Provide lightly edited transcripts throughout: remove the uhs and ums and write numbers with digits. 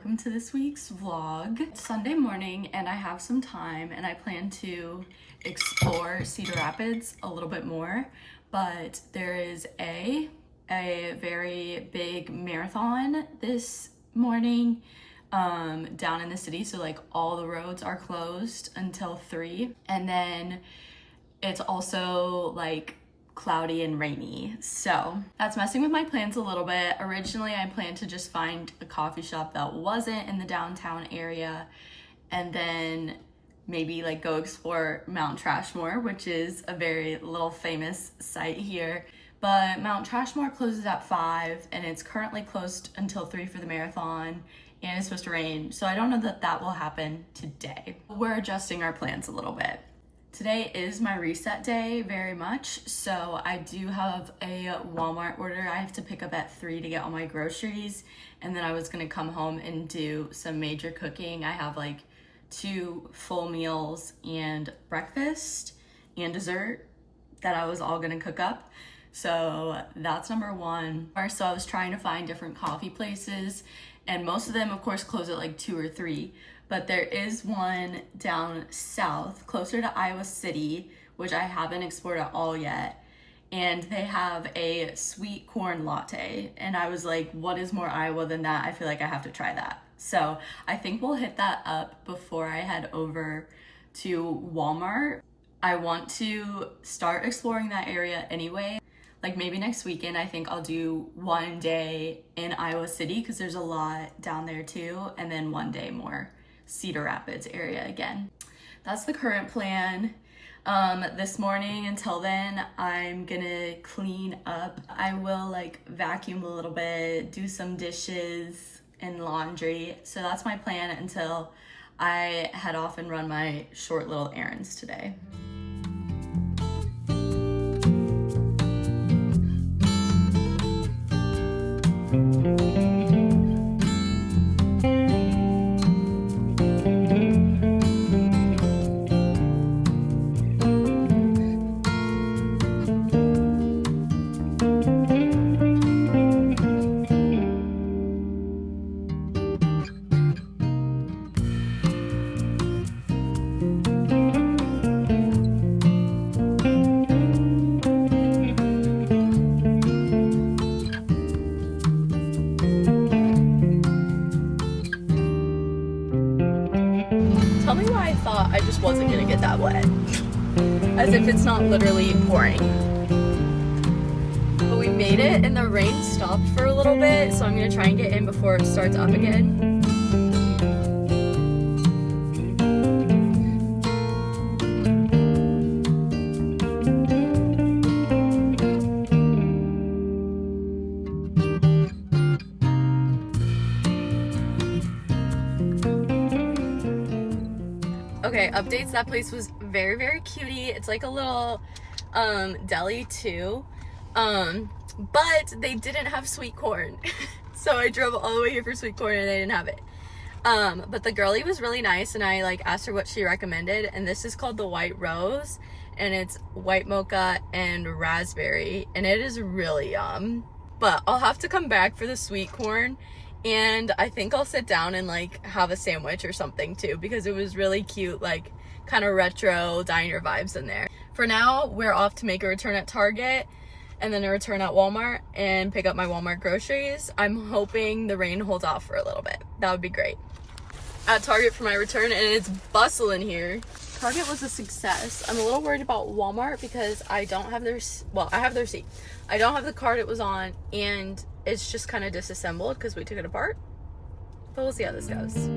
welcome to this week's vlog. It's Sunday morning and I have some time and I plan to explore Cedar Rapids a little bit more, but there is a very big marathon this morning down in the city, so like all the roads are closed until 3, and then it's also like cloudy and rainy, so that's messing with my plans a little bit. Originally I planned to just find a coffee shop that wasn't in the downtown area and then maybe like go explore Mount Trashmore, which is a very little famous site here. But Mount Trashmore closes at 5 and it's currently closed until 3 for the marathon, and it's supposed to rain, so I don't know that that will happen today. We're adjusting our plans a little bit. Today is my reset day very much, so I do have a Walmart order I have to pick up at 3 to get all my groceries, and then I was gonna come home and do some major cooking. I have like 2 full meals and breakfast and dessert that I was all gonna cook up. So that's number 1. So I was trying to find different coffee places, and most of them of course close at like 2 or 3. But there is one down south, closer to Iowa City, which I haven't explored at all yet. And they have a sweet corn latte. And I was like, what is more Iowa than that? I feel like I have to try that. So I think we'll hit that up before I head over to Walmart. I want to start exploring that area anyway. Like maybe next weekend, I think I'll do one day in Iowa City because there's a lot down there too. And then one day more Cedar Rapids area again. That's the current plan. This morning until then, I'm gonna clean up. I will like vacuum a little bit, do some dishes and laundry. So that's my plan until I head off and run my short little errands today. Tell me why I thought I just wasn't gonna get that wet. As if it's not literally pouring. But we made it and the rain stopped for a little bit, so I'm gonna try and get in before it starts up again. Okay, updates. That place was very cutie. It's like a little deli too, but they didn't have sweet corn. So I drove all the way here for sweet corn and they didn't have it. But the girlie was really nice and I like asked her what she recommended, and this is called the White Rose and it's white mocha and raspberry and it is really yum. But I'll have to come back for the sweet corn, and I think I'll sit down and like have a sandwich or something too, because it was really cute, like kind of retro diner vibes in there. For now, we're off to make a return at Target and then a return at Walmart and pick up my Walmart groceries. I'm hoping the rain holds off for a little bit. That would be great. At Target for my return, and it's bustling here. Target was a success. I'm a little worried about Walmart because I don't have their, well, I have their receipt. I don't have the card it was on, and it's just kind of disassembled because we took it apart. But we'll see how this goes.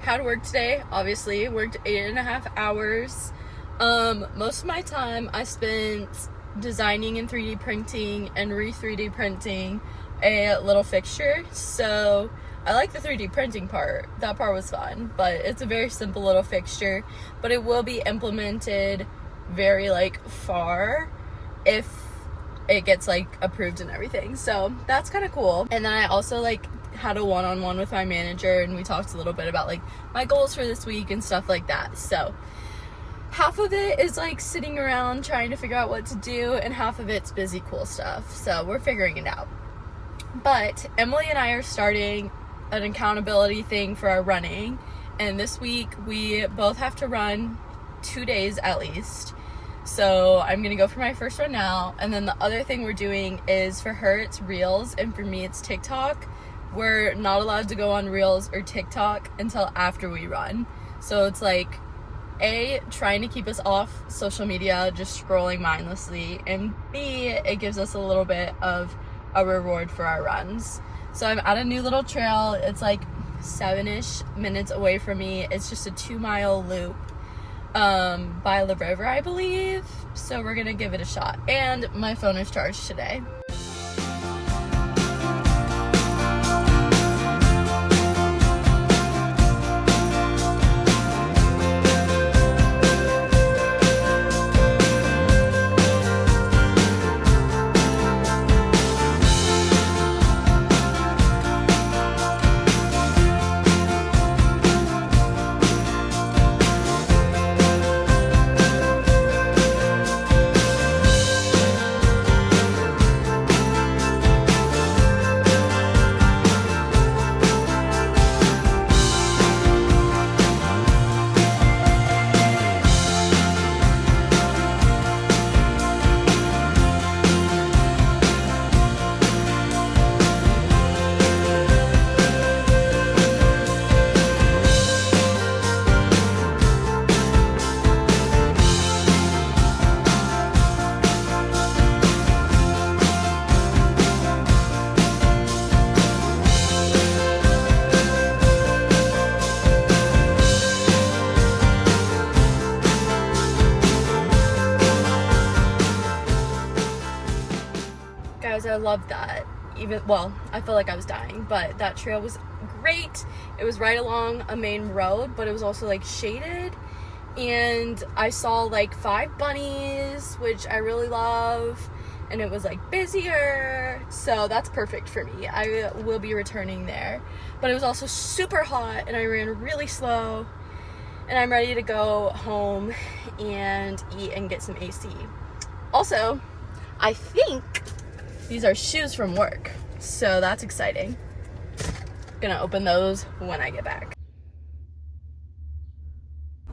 had work today, obviously, worked 8.5 hours. Most of my time I spent designing and 3D printing and 3D printing a little fixture. So I like the 3D printing part. That part was fun, but it's a very simple little fixture, but it will be implemented very like far if it gets like approved and everything. So that's kind of cool. And then I also like had a one-on-one with my manager, and we talked a little bit about like my goals for this week and stuff like that. So half of it is like sitting around trying to figure out what to do, and half of it's busy cool stuff. So we're figuring it out. But Emily and I are starting an accountability thing for our running, and this week we both have to run 2 days at least. So I'm gonna go for my first run now, and then the other thing we're doing is, for her it's Reels and for me it's TikTok. We're not allowed to go on Reels or TikTok until after we run. So it's like A, trying to keep us off social media, just scrolling mindlessly, and B, it gives us a little bit of a reward for our runs. So I'm at a new little trail. It's like 7-ish minutes away from me. It's just a 2-mile loop by the river, I believe. So we're gonna give it a shot. And my phone is charged today. Guys, I love that. I feel like I was dying, but that trail was great. It was right along a main road, but it was also like shaded, and I saw like 5 bunnies, which I really love, and it was like busier, so that's perfect for me. I will be returning there, but it was also super hot, and I ran really slow, and I'm ready to go home and eat and get some AC. Also, I think these are shoes from work, so that's exciting. Gonna open those when I get back.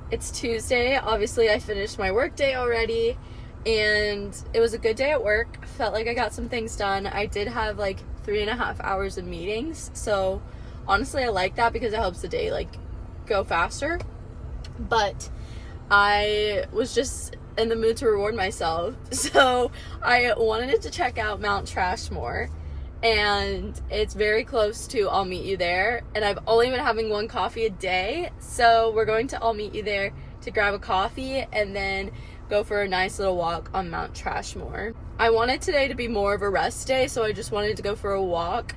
It's Tuesday. Obviously, I finished my work day already, and it was a good day at work. Felt like I got some things done. I did have like 3.5 hours of meetings, so honestly, I like that because it helps the day like go faster. But I was just in the mood to reward myself, so I wanted to check out Mount Trashmore, and it's very close to I'll Meet You There, and I've only been having 1 coffee a day, so we're going to I'll Meet You There to grab a coffee and then go for a nice little walk on Mount Trashmore. I wanted today to be more of a rest day, so I just wanted to go for a walk,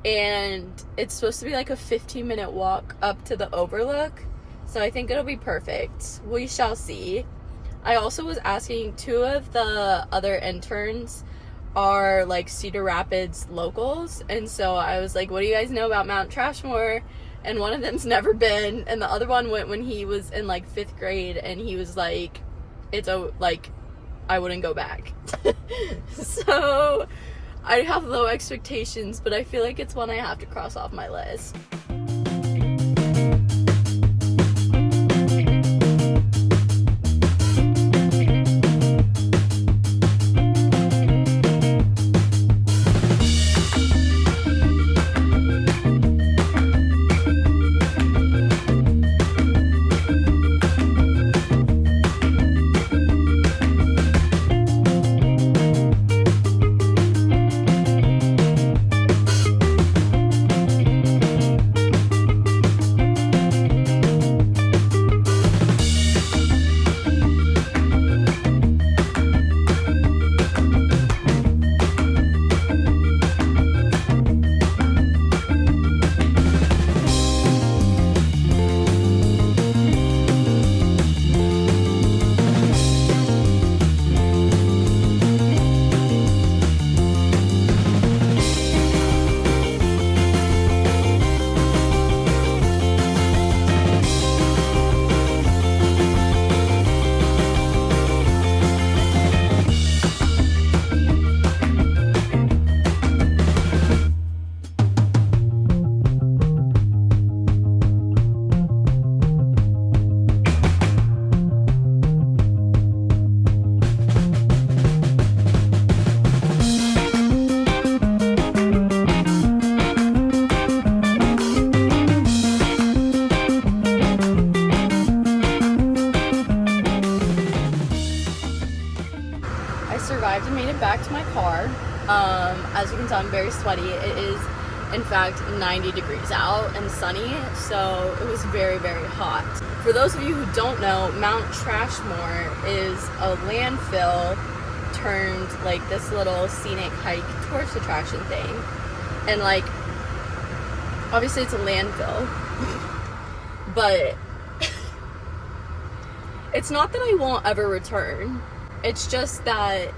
and it's supposed to be like a 15-minute walk up to the overlook, so I think it'll be perfect. We shall see. I also was asking, 2 of the other interns are like Cedar Rapids locals, and so I was like, what do you guys know about Mount Trashmore? And one of them's never been, and the other one went when he was in like 5th grade, and he was like, I wouldn't go back. So I have low expectations, but I feel like it's one I have to cross off my list. arrived and made it back to my car. As you can tell, I'm very sweaty. It is, in fact, 90 degrees out and sunny, so it was very, very hot. For those of you who don't know, Mount Trashmore is a landfill turned like this little scenic hike tourist attraction thing. And like, obviously it's a landfill, but it's not that I won't ever return. It's just that,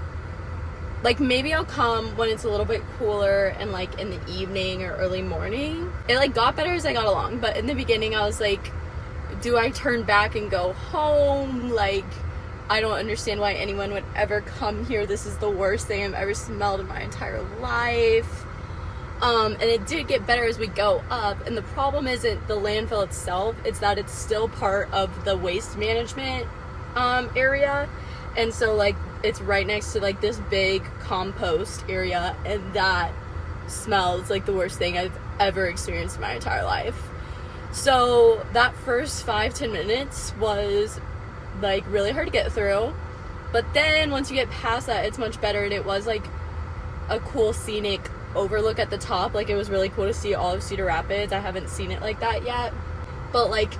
like, maybe I'll come when it's a little bit cooler and like in the evening or early morning. It like got better as I got along, but in the beginning I was like, do I turn back and go home? Like, I don't understand why anyone would ever come here. This is the worst thing I've ever smelled in my entire life. And it did get better as we go up, and the problem isn't the landfill itself, it's that it's still part of the waste management area. And so like it's right next to like this big compost area, and that smells like the worst thing I've ever experienced in my entire life. So that first 5-10 minutes was like really hard to get through, but then once you get past that, it's much better. And it was like a cool scenic overlook at the top. Like, it was really cool to see all of Cedar Rapids. I haven't seen it like that yet, but like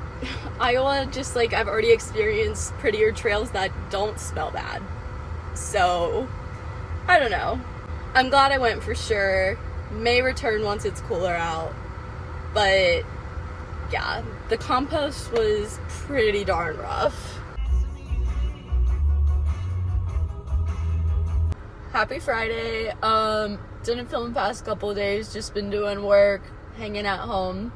Iowa, just like I've already experienced prettier trails that don't smell bad. So I don't know, I'm glad I went for sure. May return once it's cooler out, but yeah, the compost was pretty darn rough. Happy Friday. Didn't film the past couple of days, just been doing work, hanging at home.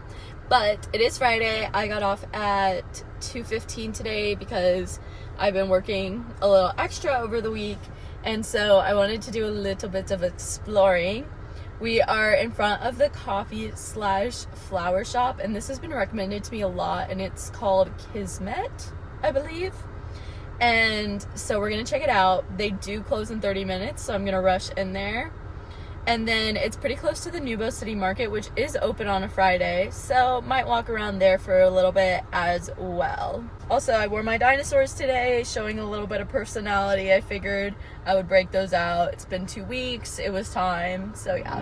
But it is Friday. I got off at 2:15 today because I've been working a little extra over the week, and so I wanted to do a little bit of exploring. We are in front of the coffee/flower shop, and this has been recommended to me a lot, and it's called Kismet, I believe. And so we're gonna check it out. They do close in 30 minutes, so I'm gonna rush in there. And then it's pretty close to the Nubo City Market, which is open on a Friday, so might walk around there for a little bit as well. Also, I wore my dinosaurs today, showing a little bit of personality. I figured I would break those out. It's been 2 weeks, it was time, so yeah.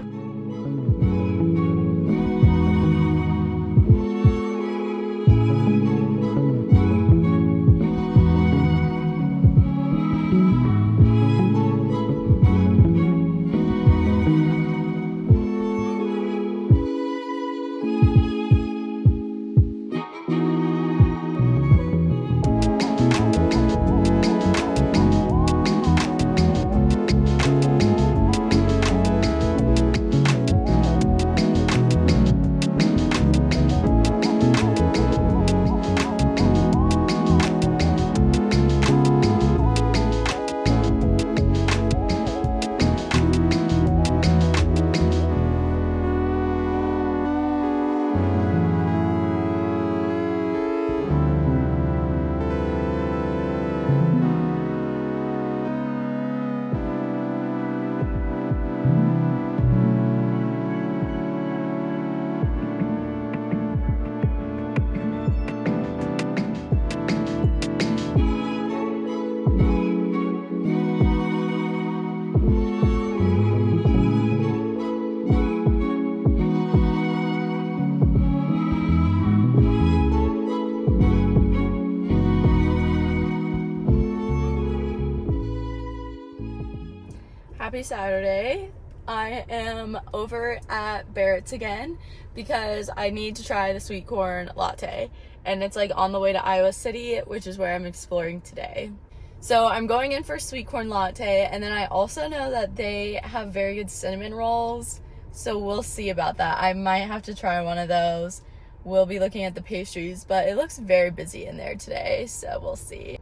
Happy Saturday. I am over at Barrett's again because I need to try the sweet corn latte, and it's like on the way to Iowa City, which is where I'm exploring today. So I'm going in for sweet corn latte, and then I also know that they have very good cinnamon rolls, so we'll see about that. I might have to try one of those. We'll be looking at the pastries, but it looks very busy in there today, so we'll see.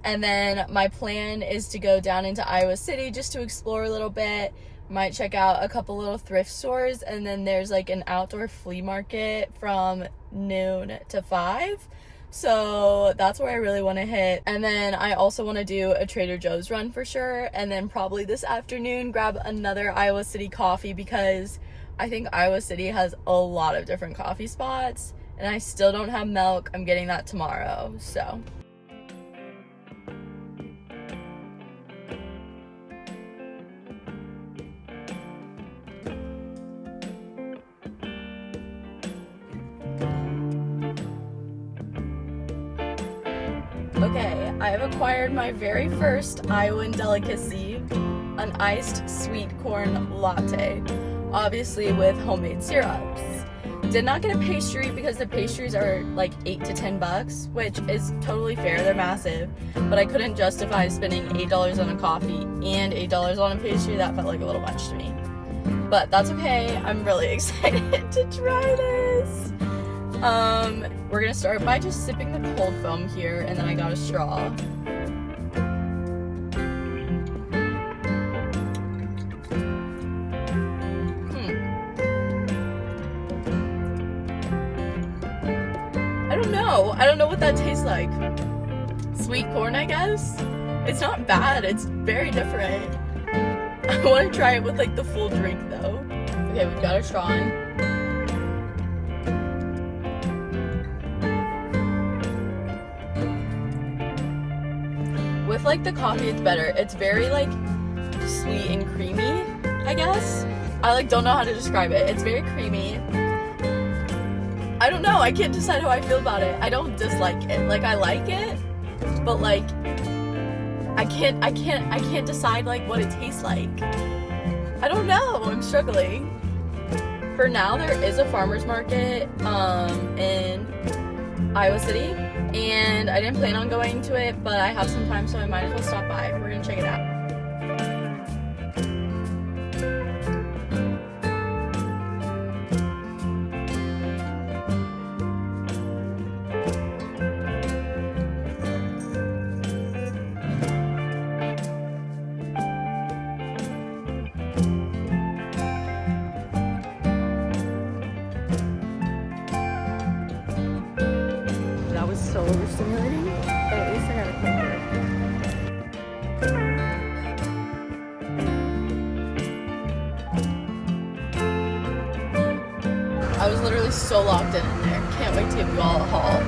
And then my plan is to go down into Iowa City just to explore a little bit. Might check out a couple little thrift stores, and then there's like an outdoor flea market from noon to 5. So that's where I really want to hit. And then I also want to do a Trader Joe's run for sure. And then probably this afternoon grab another Iowa City coffee, because I think Iowa City has a lot of different coffee spots, and I still don't have milk. I'm getting that tomorrow, so. I have acquired my very first Iowan delicacy, an iced sweet corn latte, obviously with homemade syrups. Did not get a pastry because the pastries are like $8 to $10, which is totally fair, they're massive, but I couldn't justify spending $8 on a coffee and $8 on a pastry. That felt like a little much to me. But that's okay, I'm really excited to try this. We're gonna start by just sipping the cold foam here, and then I got a straw. I don't know what that tastes like. Sweet corn, I guess? It's not bad, it's very different. I want to try it with like the full drink though. Okay, we've got our straw in. With like the coffee, it's better. It's very like sweet and creamy, I guess. I like don't know how to describe it. It's very creamy. I don't know, I can't decide how I feel about it. I don't dislike it. Like, I like it, but like I can't decide like what it tastes like. I don't know, I'm struggling. For now, there is a farmer's market in Iowa City, and I didn't plan on going to it, but I have some time, so I might as well stop by. We're gonna check it out. That was so overstimulating, but at least I got a picture. I was literally so locked in there. Can't wait to give you all a haul.